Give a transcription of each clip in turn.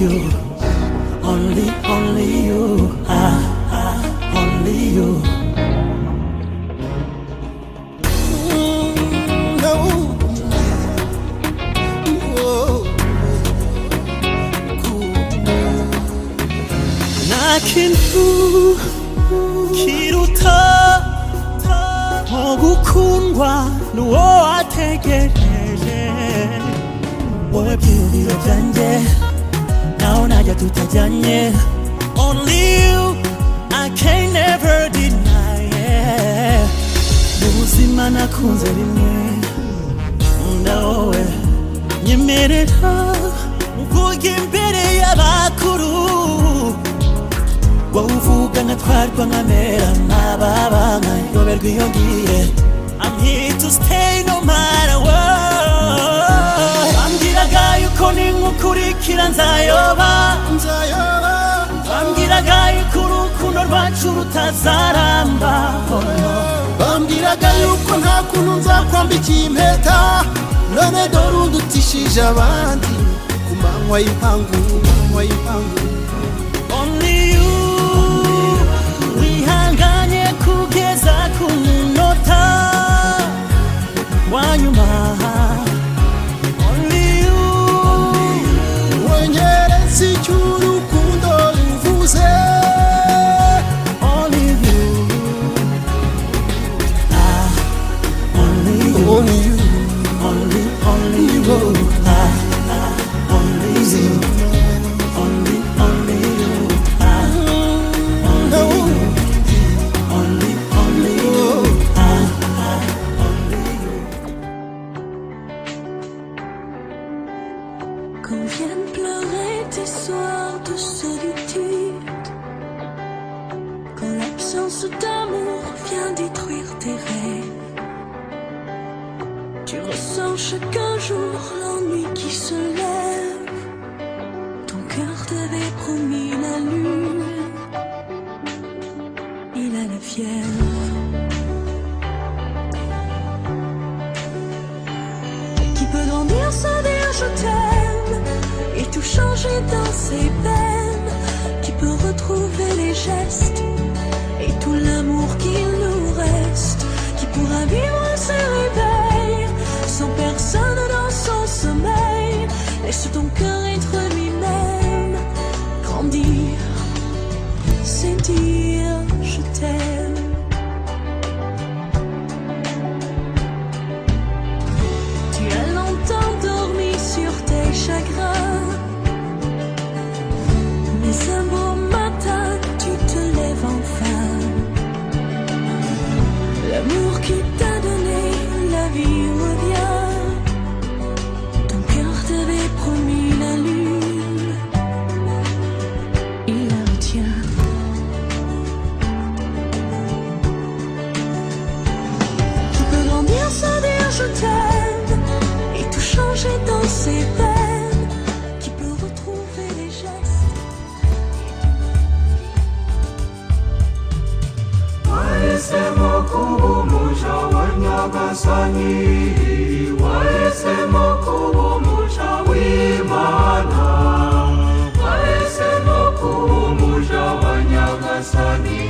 you, only you, only you. No. Whoa. Cool. 나킨후 기루타 어구쿤과 누워아테게레 월 비우기로 잔제 나오나자 두타잔예 Only you I can never deny it 무엇이만 나kunze rimwe 나오에 nyemerera uvuga imbere y'abakuru wowe uvuga nkatwarwa nkamera nkababa nkayoberwa iyo ngiye I'm here to stay no matter what bambwiraga yuko ninkukurikira nzayoba bambwiraga yuko urukundo rwacu rutazaramba bambwiraga yuko nta kuntu nzakwambikiye impeta none dore undutishije abandi ku manywa y'ipangu Only you wihanganye kugeza ku munota wa nyuma Only you wonyeretse icyo urukundo ruvuze Only you only you only you only you only you only you no. only you Quand viennent pleurer tes soirs de solitude, quand l'absence d'amour vient détruire tes rêves, tu ressens chaque jour l'ennui qui se lève. Ton cœur t'avait promis la lune, il a la fièvre. Qui peut grandir sans dire je t'aime et tout changer dans ses veines, qui peut retrouver les gestes et tout l'amour qu'il nous reste, qui pourra vivre ses réveils sans personne dans son sommeil. Laisse ton cœur être lui-même, grandir, c'est dire je t'aime. Tu as longtemps dormi sur tes chagrins, mais un beau matin tu te lèves enfin. L'amour qui t'a donné la vie revient. Ton cœur t'avait promis la lune, il la retient. Tu peux grandir sans dire je t'aime et tout changer dans ses veines, qui peut retrouver les gestes. Wahisemo kuba umuja wa Nyagasani, wahisemo kuba umuja w'Imana, wahisemo kuba umuja wa Nyagasani,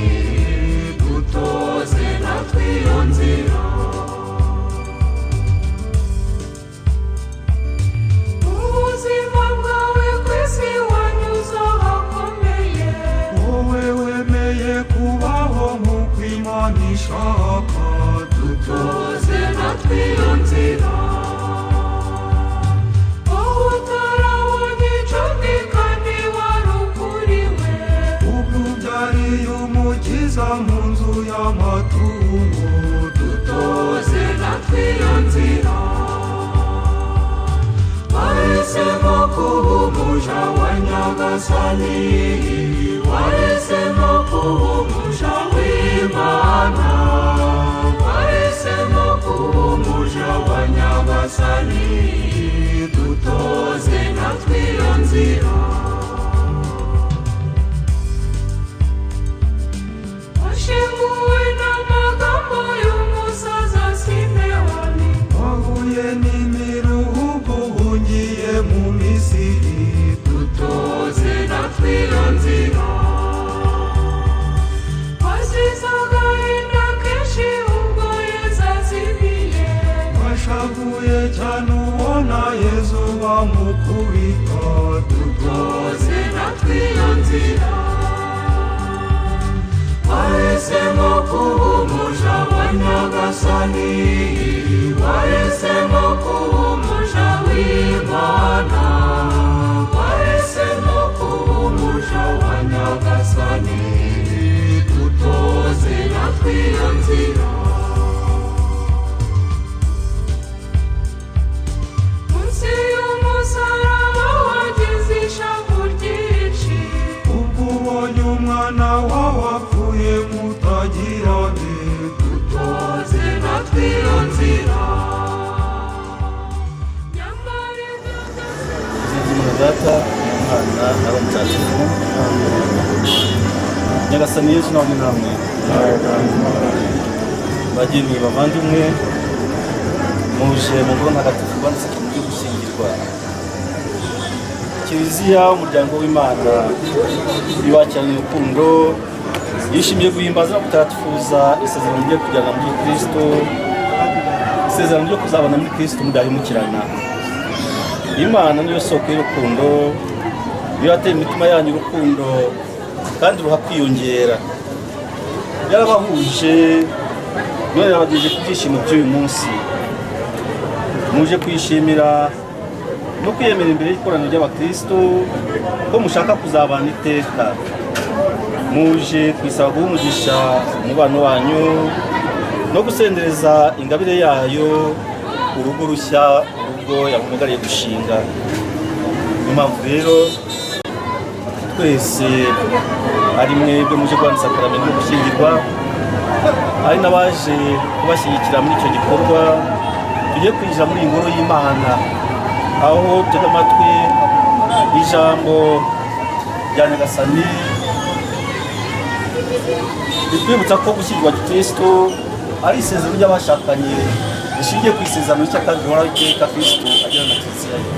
dutoze natwe iyo nzira. Ubuzima bwawe kw'isi wanyuze ahakomeye, wowe wemeye kubaho nk'uko Imana ishaka, dutoze natwe iyo nzira. Wowe utarabonye icumbi kandi wari ukuriwe, ubwo ubyariye umukiza mu nzu y'amatungo, dutoze natwe iyo nzira. Wahisemo kuba umuja wa Nyagasani, wahisemo kuba umuja w'Imana, wahisemo kuba umuja wa Nyagasani, dutoze natwe iyo nzira. Washenguwe n'amagambo y'umusaza Simewani, wahuye n'imiruho ubwo uhungiye mu Misiri, dutoze wapfuye cyane ubona Yezu bamukubita dutoze natwe iyo nzira wahisemo kuba umuja wa Nyagasani wahisemo kuba umuja w'Imana wahisemo kuba umuja wa Nyagasani dutoze natwe iyo nzira munsi y'umusaraba wagize ishavu ryinshi ubwo ubonye umwana wawe apfuye mutagira be dutoze natwe iyo nzira Data Umwana n'Abamutagatifu Nyagasani Yesu namwe namwe bageni bavandimwe muje mu ngoro ntagatifu banditse ku buryo gushyingirwa Kiliziya umuryango w'Imana wibakiranye urukundo yishimiye guhimbaza no gutagatifuza isezerano ryo kujyana muri Kristo isezerano ryo kuzabana muri Kristo mudahemukirana Imana niyo soko y'urukundo niyo yateye imitima yanyu urukundo kandi ruha kwiyongera yarabahuje none yabagejeje ku byishimo by'uyu munsi muje kwishimira no kwiyemera imbere y'ikoraniro ry'abakristo ko mushaka kuzabana iteka muje kwisaba guha umugisha umubano wanyu no gusendereza ingabire yayo urugo rushya urugo yamugariye gushinga niyo mpamvu rero twese ari mwebwe muje guhanisha akaramiro no gushyingirwa ari n'abaje kubashyigikira muri icyo gikorwa tugiye kwinjira muri iyi ngoro y'Imana aho tega amatwi ijambo rya Nyagasani ritwibutsa ko gushyingirwa Kristo ari isezerano ry'abashakanye rishingiye ku isezerano ry'ishyaka rihoraho iteka Kristo agirana na Kiliziya ye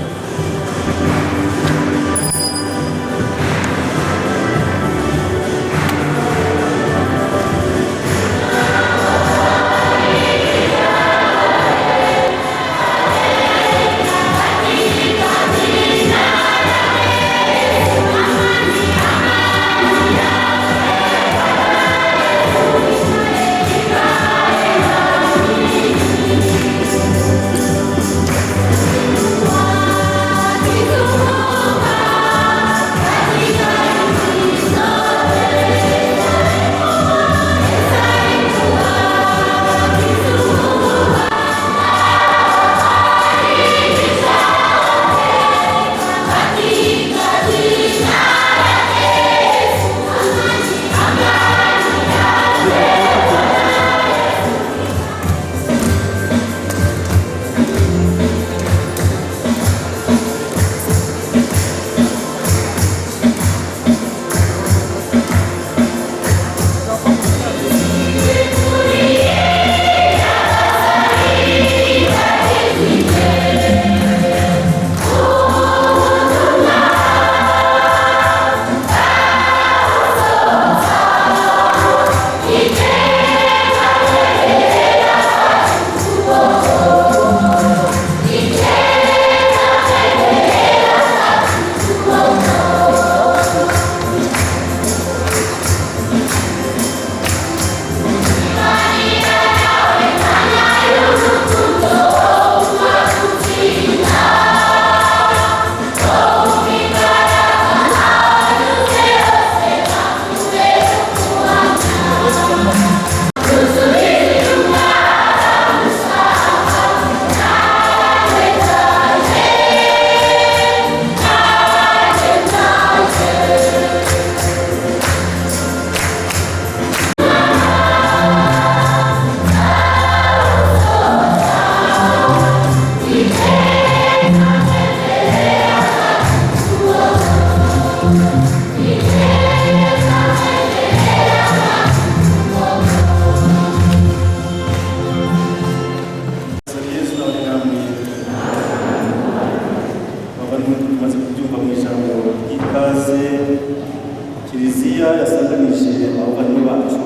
Kiliziya yasanganije abavandimwe bacu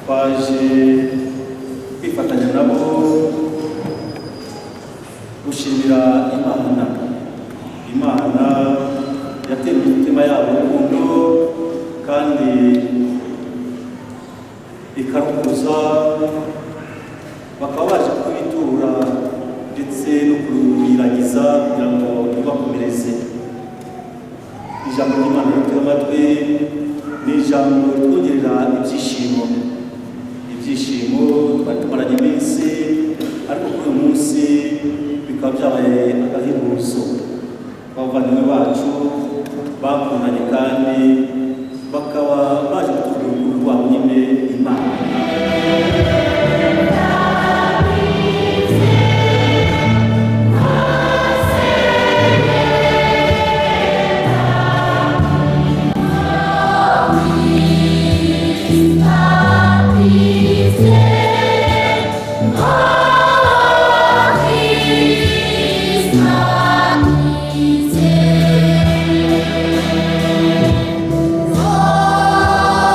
twaje kwifatanya nabo bakaba baje kubitura ndetse no kuyiragiza kugira ngo ibakomereze. Ijambo ry'Imana ritega amatwi ni ijambo ritwongerera ibyishimo. Ibyishimo twari tumaranye iminsi, ariko kuri uyu munsi bikaba byabaye agahebuzo. Abavandimwe bacu bakundanye kandi bakaba baje kutubwira urukundo rwabo nyine Imana. Oh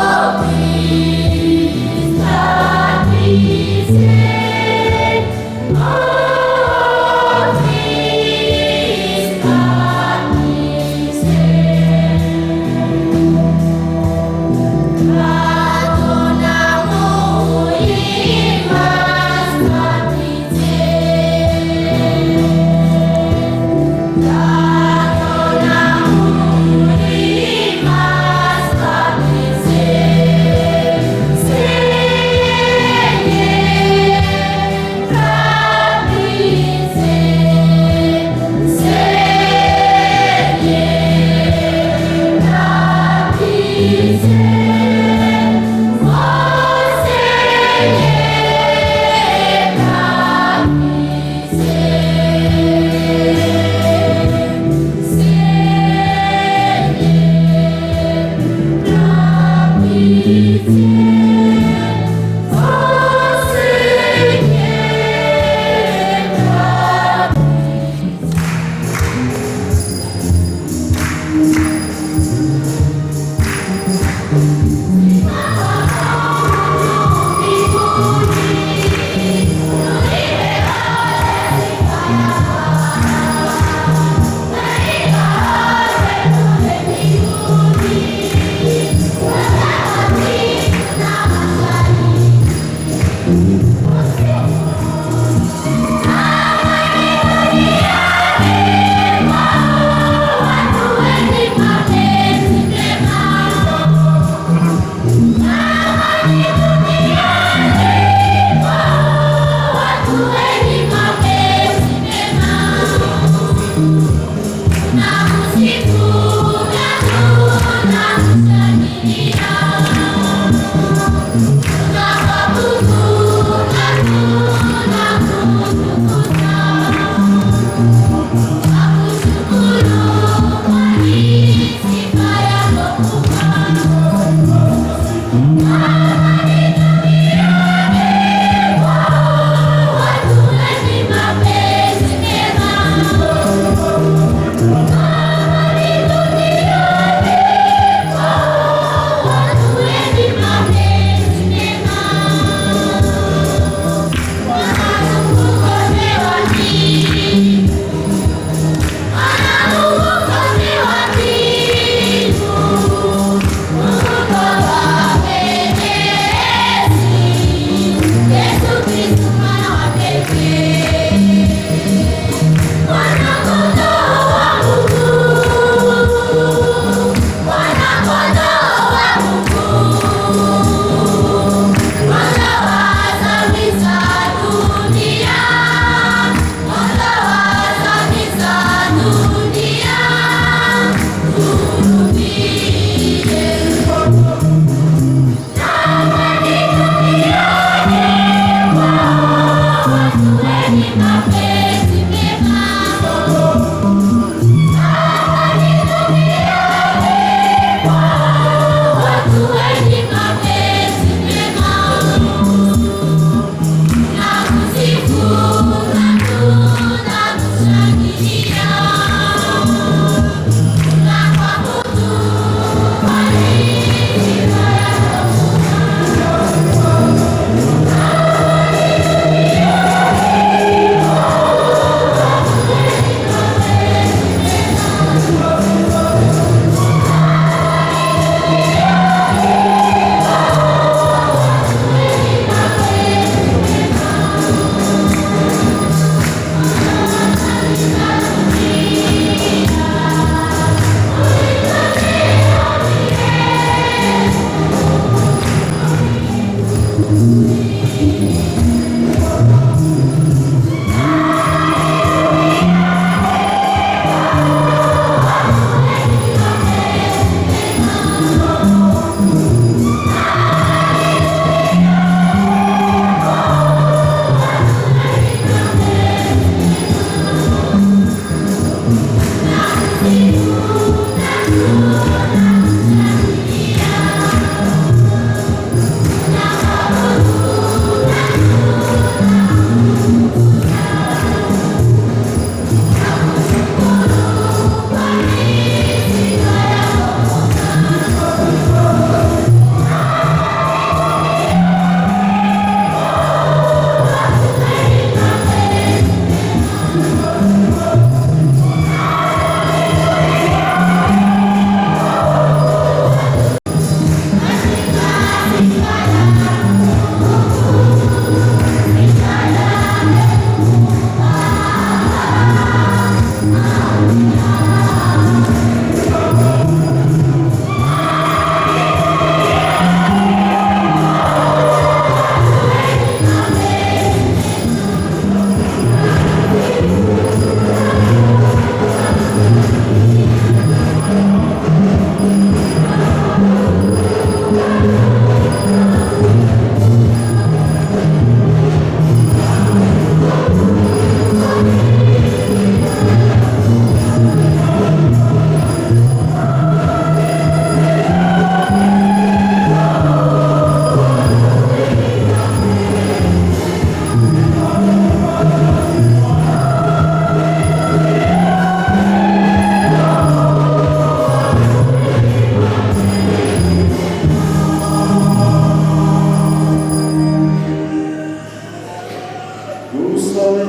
dusabe.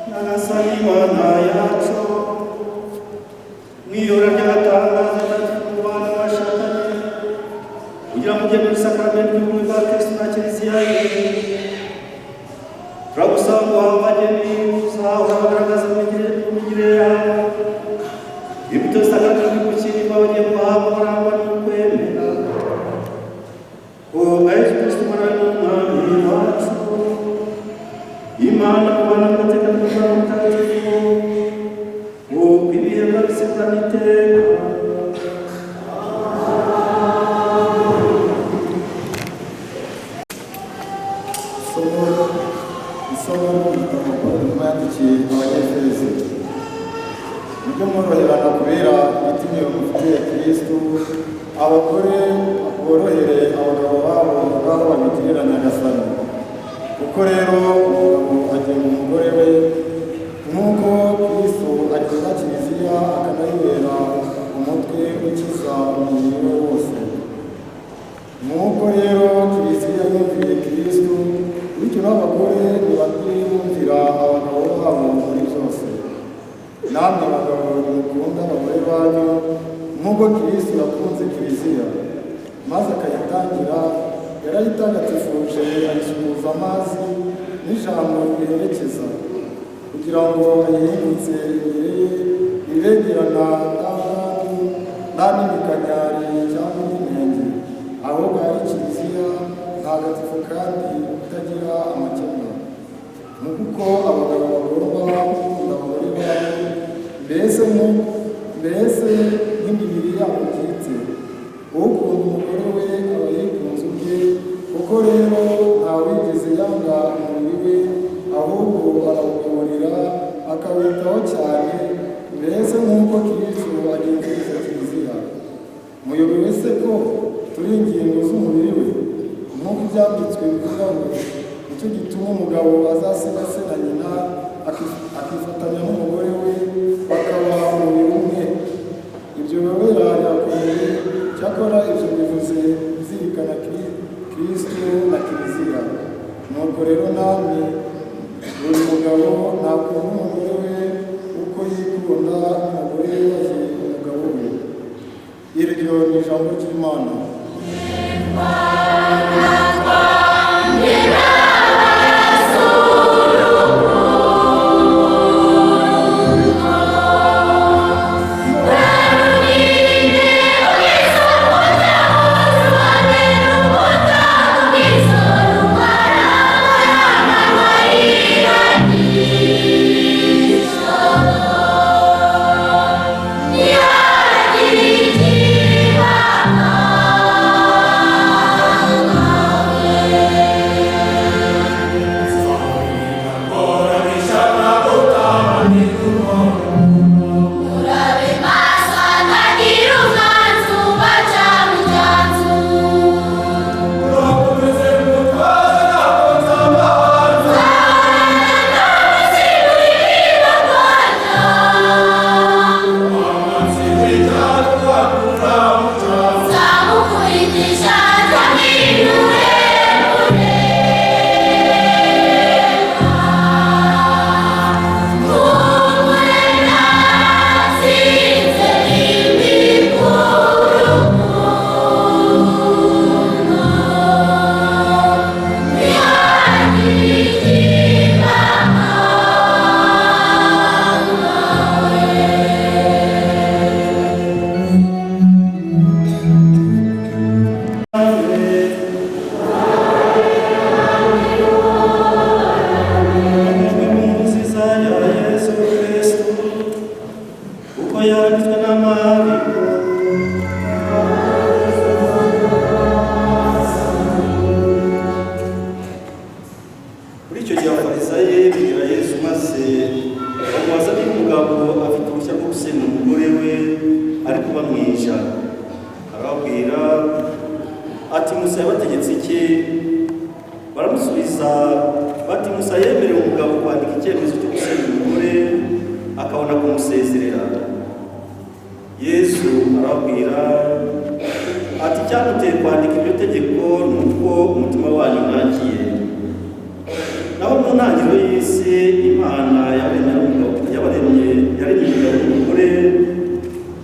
Nyagasani Mana yacu, mwihora ry'agatangaza mu bantu bashakanye, kugira ngo mujye muri sakramenti y'ubumwe bwa Kristo na Kiliziya ye, turagusaba ngo abageni uzahora bagaragaza imigirire yabo, imbuto z'akagari gukirwa bagiye guhabwa barangwa n'ukwemera. O Yesu Kristo Mwana w'Umwami wacu, Imana kubana n'amateka n'umwana mutagatifu, uko ibihe bizakurana iteka. Isomo ry'igitabo Pawulo yandikiye Abanyefeso. Mujye mworoherana kubera imitima mufitiye Kristo, abagore borohere abagabo babo ngaho babigirira Nyagasani. Kuko rero umugabo agenga umugore we nk'uko Kristo agenga Kiliziya akanayibera umutwe ukiza umubiri we wose. Nk'uko rero Kiliziya yumviye Kristo, bityo n'abagore ntibakwiye bumvira abagabo babo muri byose. Namwe abagabo mukunda abagore banyu nk'uko Kristo yakunze Kiliziya, maze akayitangira, yarayitagatifuje ayisukuza amazi n'ijambo riherekeza, kugira ngo ayihindutse imbere ye ibengerana nta n'imikanyari cyangwa n'inenge, ahubwo ari Kiliziya ntagatifu kandi itagira amakemwa. Nk'uko abagabo bagomba gukunda abagore babo, mbese nk'imibiri yabo bwite. Ukunda umugore we aba yikunze ubwe, kuko rero ntawigeze yanga umubiri we, ahubwo arawugaburira akawitaho cyane, mbese nk'uko Kristo agenzereza Kiliziya. Muyobewe se ko turi ingingo z'umubiri we? Nk'uko ibyanditswe bivuga ngo nicyo gituma umugabo azasiga se na nyina akifatanya n'umugore we bakaba umubiri umwe. Ibyo biba birakomeye, cyakora ibyo bivuze bizirikana Kristo na Kiliziya. Nuko rero namwe buri mugabo nakunda umugore we uko yikunda, umugore yubahe umugabo we. Iryo ni ijambo ry'Imana. ati Musa yabategetse iki? Baramusubiza bati Musa yemereye umugabo kwandika icyemezo cyo gusenya umugore akabona kumusezerera. Yesu arababwira ati cyamuteye kwandika iryo tegeko nuko umutima wanyu mwakiye. ntangiriro y'isi Imana yaremye umugore,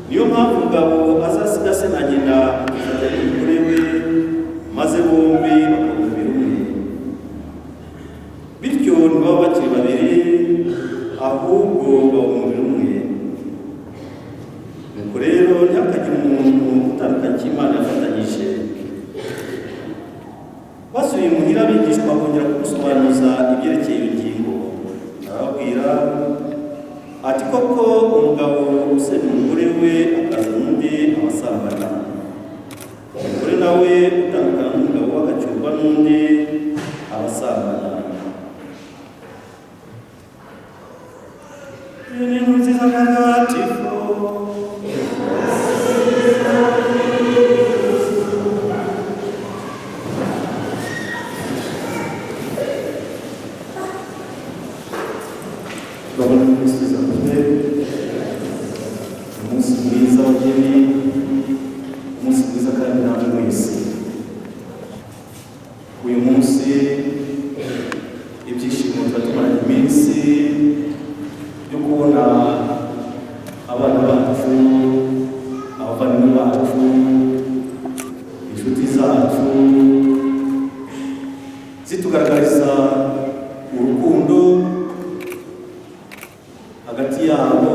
niyo mpamvu umugabo azasiga se na nyina akifatanya n'umugore we, maze bombi bakaba umubiri umwe. Bityo ntibaba bakiri babiri, ahubwo baba umubiri umwe. Nuko rero ntihakagire umuntu utandukanye icyo Imana yafatanyije. Basubiye imuhira abigishwa bongera kumusobanuza ibyerekeye iyo ngingo. Arababwira ati koko umugabo usenya umugore we akazana undi abasambana, umugore nawe utandukana n'umugabo we agacyurwa n'undi abasambana. Iyo ni inkuru nziza ntagatifu. Turabona ko Kristo yakoze umunsi mwiza w'abageni, umunsi mwiza kandi namwe mwese. Uyu munsi ibyishimo tuba tumaranye iminsi yo kubona abana bacu, abavandimwe bacu, inshuti zacu zitugaragariza urukundo hagati yabo.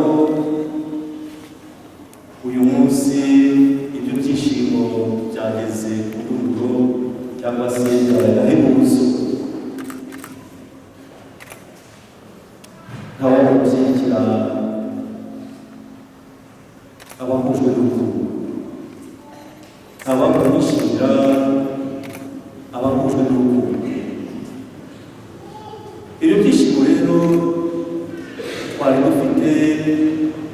Uyu munsi ibyo byishimo byageze ku rwego cyangwa se agahebuzo. Ntawabura gushyigikira abahujwe n'urukundo, ntawabura kwishimira abahujwe n'urukundo. Ibyo byishimo rero twari dufite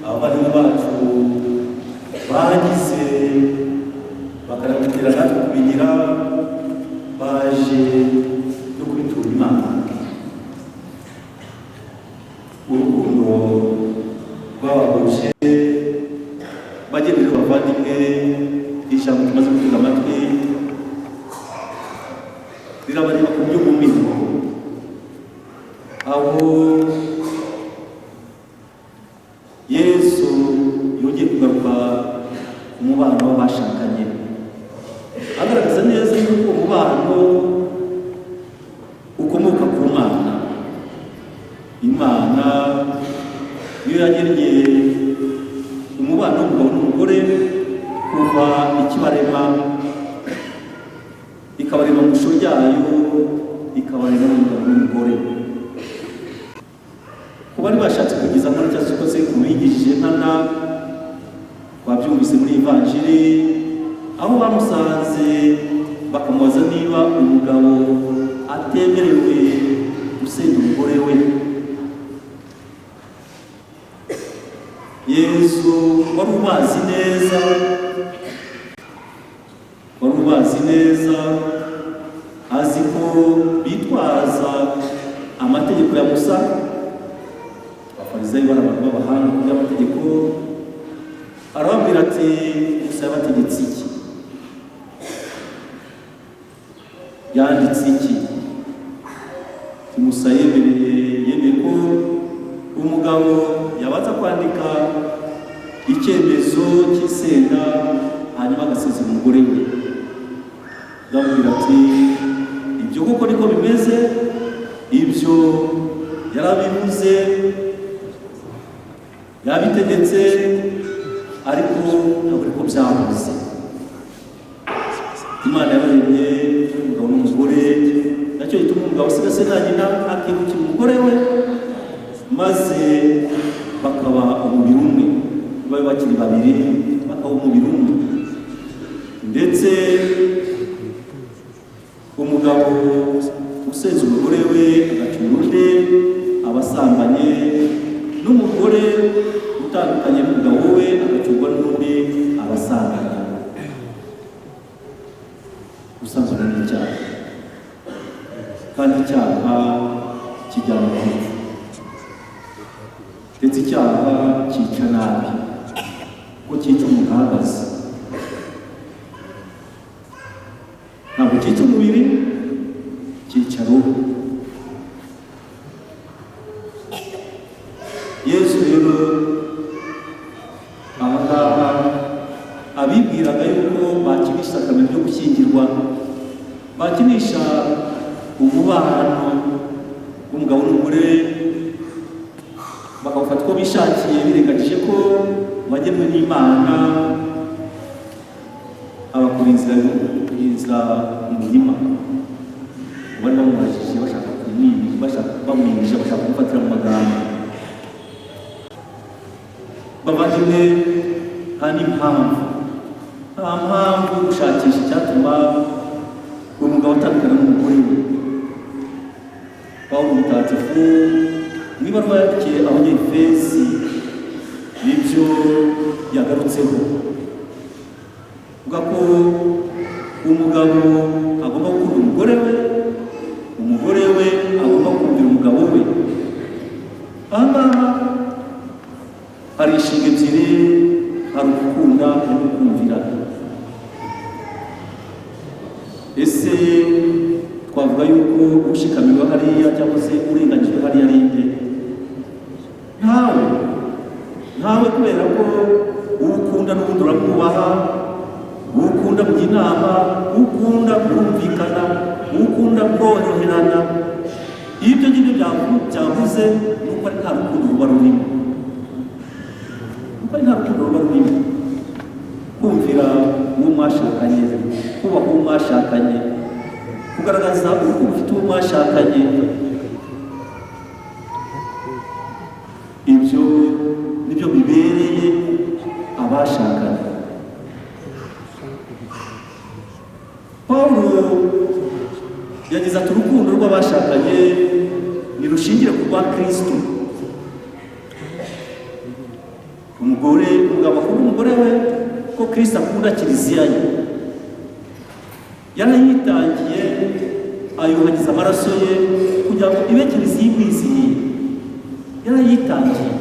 abavandimwe bacu bagize bakanabitera natwe kubigira, baje no kubitura Imana. Urukundo rwabahuje bagejeje abavandimwe. Ijambo tumaze gutega amatwi rirabareba ku by'umubiri, aho Yesu yongeye kugaruka umubano w'abashakanye, agaragaza neza yuko umubano ukomoka ku Mana. Imana niyo yagennye umubano w'umugabo n'umugore kuva ikibarema, ikabarema mu ishusho ryayo, ikabarema n'umugabo n'umugore. Ku bari bashatse kugeza muri cya siko se kubigishije nkana, twabyumvise muri Ivanjiri, aho bamusanze bakamubaza niba umugabo atemerewe gusenya umugore we. Yesu wari ubazi neza, azi ko bitwaza amategeko ya Musa. Abafarisayo bari abantu b'abahanga mu by'amategeko. Arababwira ati Musa yabategetse iki? Yanditse iki? Musa yemeye ko umugabo yabanza kwandika icyemezo cy'isenda hanyuma agasezera umugore we. Ndamubwira ati ibyo koko niko bimeze, ibyo yarabivuze, yabitegetse, ariko ntabwo ariko byabuze. Imana yabaremye umugabo n'umugore, nacyo gituma umugabo asiga se na nyina akibukira umugore we, maze bakaba umubiri umwe. Babe bakiri babiri bakaba umubiri umwe. Ndetse umugabo useze umugore we agacyura undi abasambanye, n'umugore utandukanye n'umugabo we agacyurwa n'undi abasambanye. Gusambana ni icyaha, kandi icyaha kijyana mu rupfu, ndetse icyaha cyica nabi, kuko cyica umuntu ahagaze. Ntabwo cyica umubiri, cyica roho. bakinisha umubano w'umugabo n'umugore bakawufata uko bishakiye birengagije ko wagenwe n'Imana, abakora inzira mu murima bari bamubajije bashaka bamwigisha bashaka kumufatira mu magambo. Bavandimwe, nta n'impamvu gushakisha icyatuma uwo mugabo atandukana n'umugore we. Pawulo Mutagatifu mu ibaruwa yandikiye Abanyefesi nibyo yagarutseho, uvuga ko umugabo agomba gukunda umugore we agomba kumvira umugabo we. Aha ngaha hari inshinga ebyiri, hari ugukunda no kumvira. Ese twavuga yuko ushikamiwe hariya cyangwa se urenganyijwe hariya ari nde? Ntawe, kubera ko ukunda n'ubundi uramwubaha, ukunda kujya inama, ukunda kumvikana, ukunda koroherana. Ibyo ngibyo byavuze nuko ari nta rukundo ruba rurimo, kumvira uwo mwashakanye, kubaha uwo mwashakanye, kugaragaza urukundo ufite uwo mwashakanye. Ibyo nibyo bibereye abashakanye. Pawulo yagize ati urukundo rw'abashakanye nirushingire ku rwa Kristo. Umugabo akunda umugore we ko Kristo akunda kiliziya ye. Yarayitangiye ayuhagiza amaraso ye kugira ngo ibe kiliziya imwizihiye. Yarayitangiye.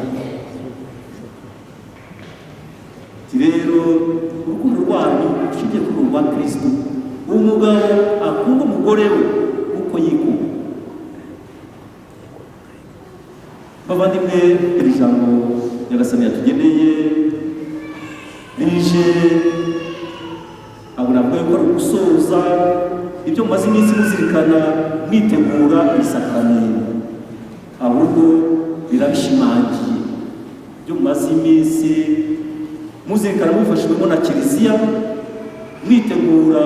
Rero urukundo rwanyu rushingiye kuri urwa Kristo. Umugabo akunda umugore we uko yikunda. Bavandimwe, iri jambo Nyagasani yatugeneye rije abura ko ari gusoza ibyo mumaze iminsi muzirikana mwitegura isakaramentu, ahubwo birabishimangiye ibyo mumaze iminsi muzirikana mufashijwemo na kiliziya, mwitegura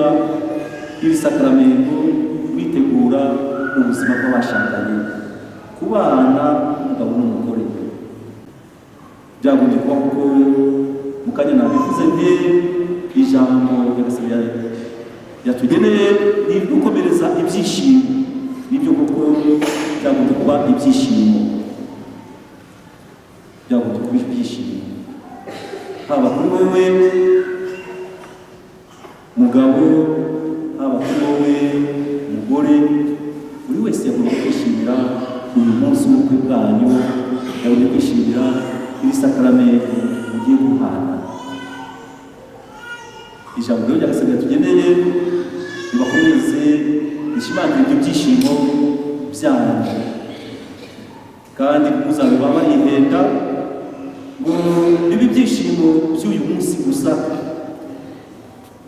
iri sakaramentu, mwitegura ubuzima bw'abashakanye, kubana umugabo n'umugore. Byagombye kuba kuko mu kanya nabivuze nte ijambo Nyagasani yatugeneye ni gukomereza ibyishimo. Nibyo koko byagombye kuba ibyishimo, byagombye kuba ibyishimo, haba kuri wowe mugabo, haba kuri wowe mugore. Buri wese yagomba kwishimira uyu munsi w'ubukwe bwanyu, yagomba kwishimira iri sakaramentu mugiye guhana. Ijambo rero Nyagasani yatugeneye ribakomeze rishimangire ibyo byishimo byanyu, kandi muzabe barihenda ngo bibe ibyishimo by'uyu munsi gusa,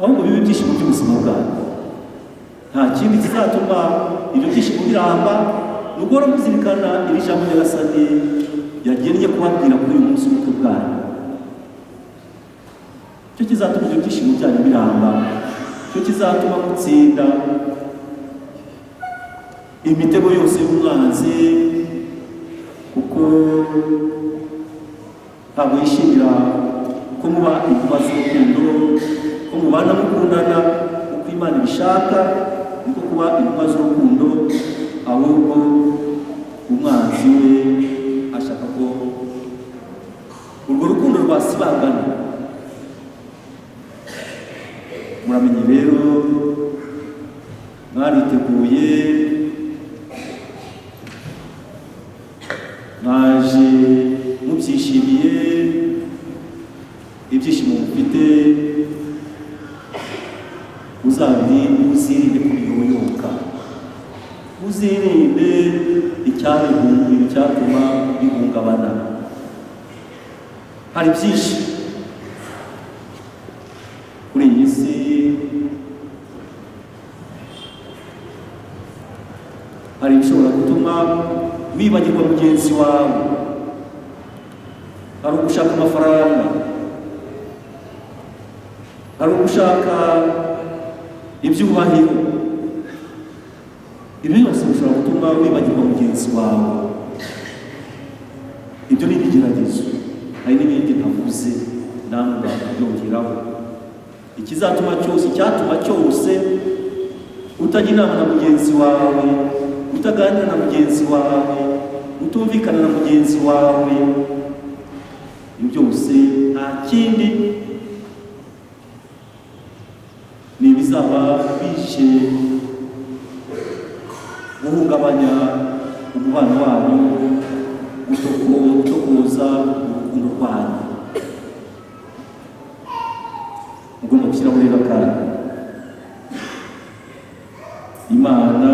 ahubwo bibe ibyishimo by'ubuzima bwanyu. Nta kindi kizatuma ibyo byishimo biramba, ni uguhora muzirikana iri jambo Nyagasani yagennye kubabwira kuri uyu munsi w'ubukwe bwanyu. Cyo kizatuma ibyo byishimo byanyu biramba, cyo kizatuma mutsinda imitego yose y'umwanzi, kuko ntabwo yishimira ko muba intumwa z'urukundo, ko mubana mukundana uko Imana ibishaka, niko kuba intumwa z'urukundo, ahubwo umwanzi we ashaka ko urwo rukundo rwasibangana. Muramenye rero, mwariteguye, mwaje mubyishimiye, ibyishimo mufite uzirinde kubiyoyoka, uzirinde icyatuma bihungabana. Hari byinshi kuri iyi si hari ibishobora gutuma wibagirwa mugenzi wawe, hari ugushaka amafaranga, hari ugushaka ibyubahiro. Ibyo byose bishobora gutuma wibagirwa mugenzi wawe. Ibyo ni ibigeragezo. Hari n'ibindi ntavuze namwe babyongeraho. Icyatuma cyose utajya inama na mugenzi wawe, utaganira na mugenzi wawe, utumvikana na mugenzi wawe, ibyo byose nta kindi ni ibizaba bishe guhungabanya umubano wanyu, gutokoza urukundo rwanyu. Mugomba gushyiraho rero kandi Imana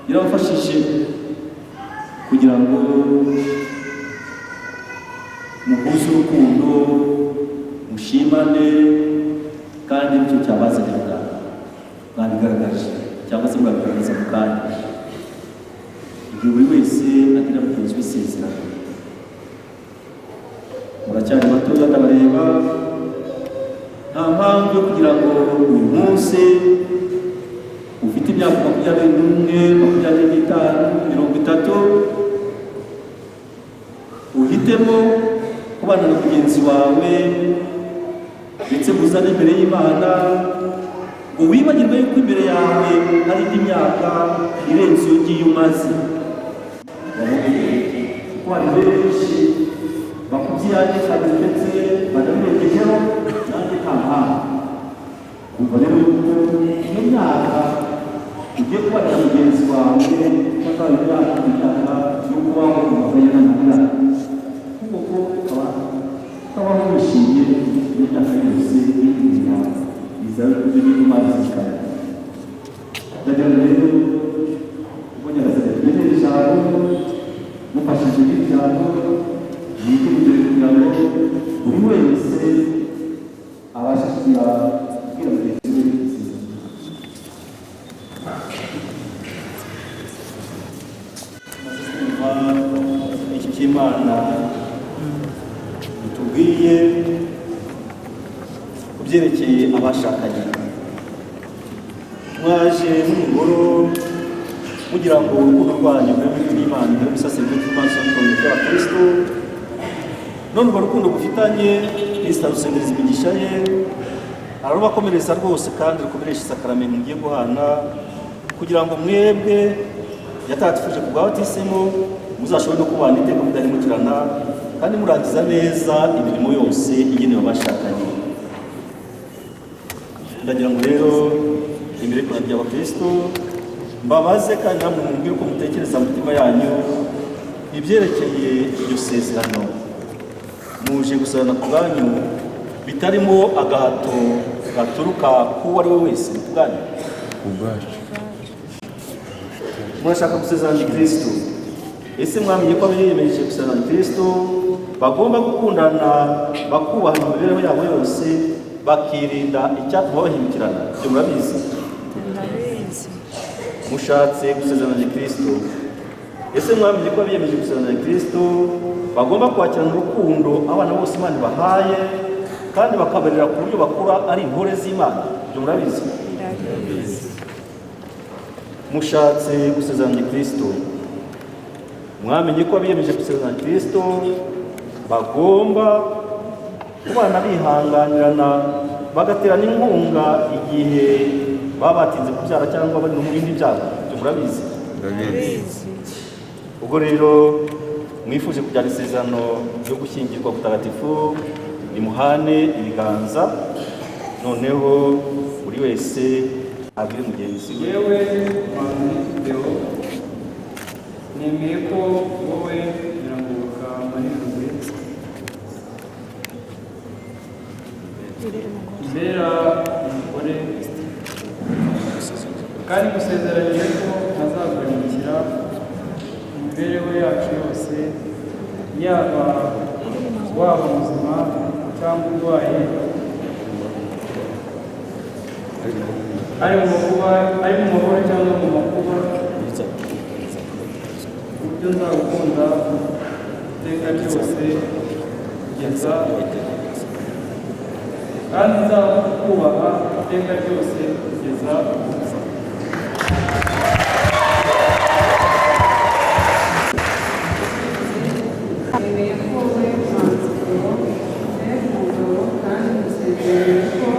irabafashije kugira ngo muhuze urukundo, mushimane, kandi nicyo cyabazaniraga mwabigaragaje cyangwa se mwabigaragaza mu kanya. Igihe buri wese agira mugenzi w'isezerano. Muracyari batoya ndabareba, nta mpamvu yo kugira ngo uyu munsi ufite imyaka 21, 25, 30 uhitemo kubana na mugenzi wawe ndetse muzane imbere y'Imana, ngo wibagirwe yuko imbere yawe hari indi myaka irenze iyo ngiyo umaze. Kuko hari benshi bakubyaye kandi ndetse banabirengejeho, nanjye nta mpamvu. Umva rero yuko iyo myaka ugiye kubana na mugenzi wawe cyangwa imyaka yo kubaho umugabane n'amagara, kuko ukabaho wishimye n'imyaka yose y'ibintu yawe bizaba ibyo n'imana zikaba. Ndagira rero ubwo nyagasani tugenere ijambo, mufashije n'ijambo, mwiteguye kugira ngo buri wese abashe kugira mugenzi we iki cy'Imana bitubwiye ku byerekeye abashakanye. Mwaje n'umugoro mugira ngo urukundo rwanyu rube n'Imana, rube gusasirwa n'Imana y'Abakristo. None urwo rukundo gufitanye Kristo arusendereza imigisha ye, ararubakomereza rwose kandi rukomeresha isakaramentu mugiye guhana, kugira ngo mwebwe yatatifuje ku bw'abatisemo muzashobore no kubana iteka mudahemukirana, kandi murangiza neza imirimo yose igenewe abashakanye. Ndagira ngo rero imbere y'Imana y'Abakristo mbabaze kandi namwe mumbwire uko mutekereza mu mitima yanyu ibyerekeye iryo sezerano. Muje gusarana ku bwanyu bitarimo agahato gaturuka k'uwo ari we wese ku bwanyu. Murashaka gusezerana na Kristo. Ese mwamenye ko abiyemeje gusezerana na Kristo bagomba gukundana, bakubaha imibereho yabo yose, bakirinda icyatuma bahemukirana? Ibyo murabizi. Mushatse gusezerana na Kristo. Ese mwamenye ko abiyemeje gusezerana na Kristo bagomba kwakirana urukundo abana bose Imana bahaye, kandi bakabarera ku buryo bakura ari intore z'Imana? Ibyo murabizi. Mushatse gusezerana na Kristo. Mwamenye ko abiyemeje gusezerana na Kristo bagomba kubana bihanganirana, bagaterana inkunga igihe baba batinze kubyara cyangwa bari mu bindi byago? Ibyo murabizi. Ubwo rero mwifuje kujyana isezerano ryo gushyingirwa gutagatifu, nimuhane ibiganza, noneho buri wese abwire mugenzi we. Yewe Deo, nemeye ko wowe Nyirangoboka Marie mbera umugore, kandi gusezeranyije ko ntazagurikira mu mibereho yacu yose, yaba waba muzima cyangwa urwaye, ari mu mahoro cyangwa mu makuba, uburyo nzagukunda iteka ryose kugeza kandi nzakubaha iteka ryose kugeza Nemeye ko wowe mwanzuro umugabo kandi musezeranye ko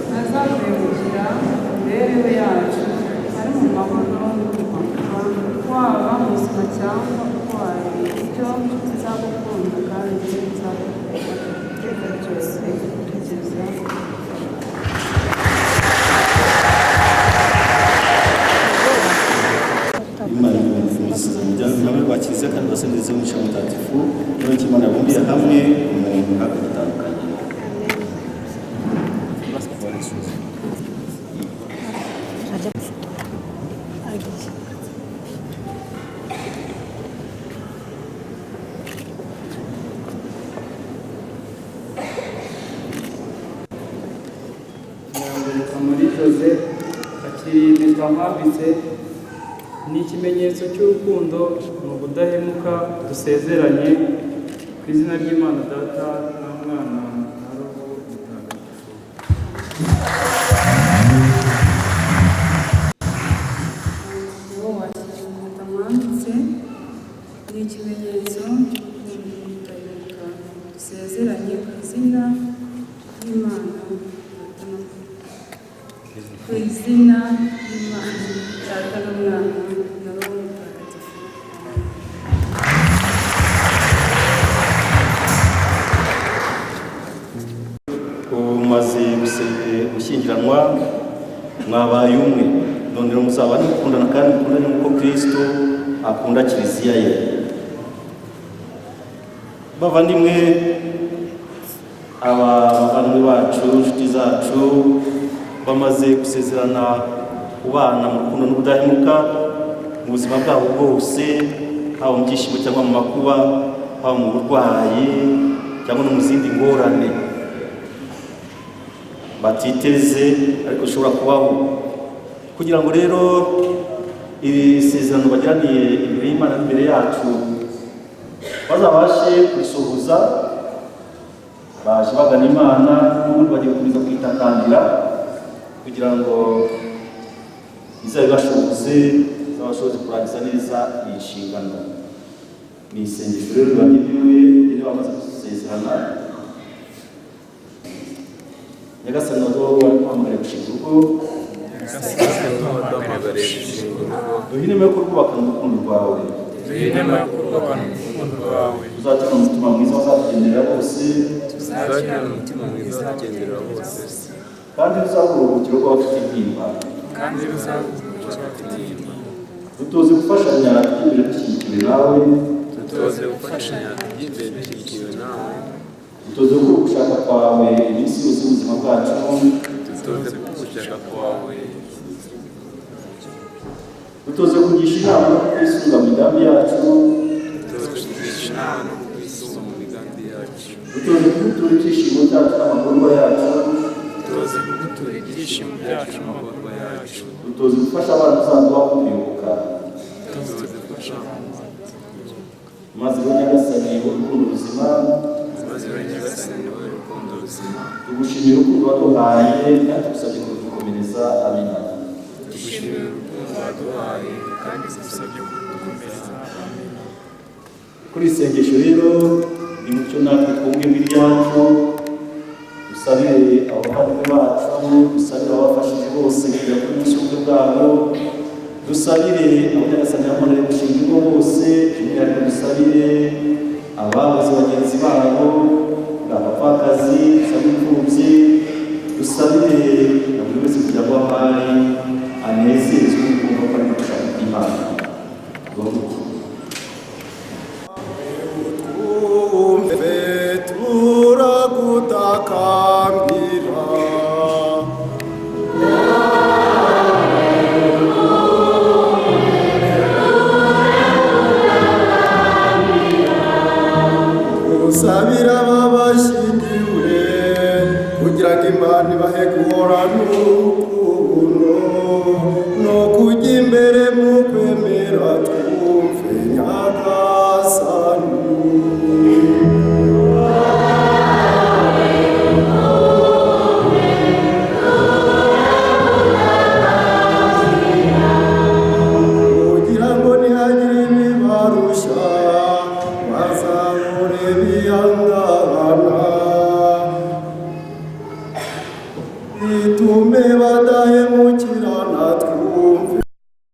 ntazaguhemukira imibereho yacu ari mu mahoro waba mu buzima cyangwa urwaye, bityo nzagukunda kandi nzagukunda iteka ryose kugeza Imana imufungiza umuryango nawe wa kiliziya kandi basendeze umugisha mutagatifu niwe Imana yabumbiye hamwe umuntu hakagitandukanye. Nyambereka muri Jose akiriye impeta mwambitse ni ikimenyetso cy'urukundo mu budahemuka dusezeranye ku izina ry'Imana Data na Mwana na Roho Mutagatifu. uwo wakiriye impeta mwambitse ni ikimenyetso cy'urukundo dusezeranye ku izina ry'Imana ku izina ry'Imana Data na Mwana na Roho Mutagatifu. Umaze gushyingiranwa mwabaye umwe, none rero muzabane gukundana kandi mukundane nk'uko Kristo akunda kiliziya ye. Bavandimwe, abavandimwe bacu, inshuti zacu bamaze gusezerana kubana mu rukundo n'ubudahemuka mu buzima bwabo bwose, haba mu byishimo cyangwa mu makuba, haba mu burwayi cyangwa no mu zindi ngorane batiteze ariko ushobora kubaho. Kugira ngo rero iri sezerano bagiraniye imbere y'Imana n'imbere yacu bazabashe kurisohoza, baje bagana Imana n'ubundi bagiye gukomeza kwitakambira kugira ngo izabibashoboze, izabashoboze kurangiza neza iyi nshingano. Ni isengesho rero ribagenewe iyo bamaze gusezerana. Nyagasani waduhamagariye gushinga urugo, duhe inema yo kurwubakana urukundo rwawe, uzagira umutima mwiza uzatugenderera bose, kandi uzabura ubuhungiro bw'abafite intimba, dutoze gufashanya imbere dushyigikiwe nawe, dutoze gukora ugushaka kwawe iminsi yose y'ubuzima bwacu, dutoze kugisha inama no kwisunga mu migambi yacu, dutoze kugutura ibyishimo byacu n'amagorwa yacu, dutoze gufasha abana uzaduha kubibuka, maze rero Nyagasani urukundo ruzima, tugushimira urukundo waduhaye kandi tugusabye kudukomereza. Amina. Kuri isengesho rero ni mucyo natwe twumve imiryango, dusabire abavandimwe bacu, dusabire abafashije bose kugera kuri umunsi w'ubukwe bwabo, dusabire abo Nyagasani yahamagariye gushinga ingo bose, by'umwihariko dusabire ababuze bagenzi babo, abapfakazi, dusabire imfubyi, dusabire na buri wese kugira ngo ahari anezezwe kumva ko ari mu gushaka kw'Imana. Twumve turagutakambira, usabira ababashyingiwe kugira ngo Imana ibahe guhorana urukundo no kujya imbere mu kwemera.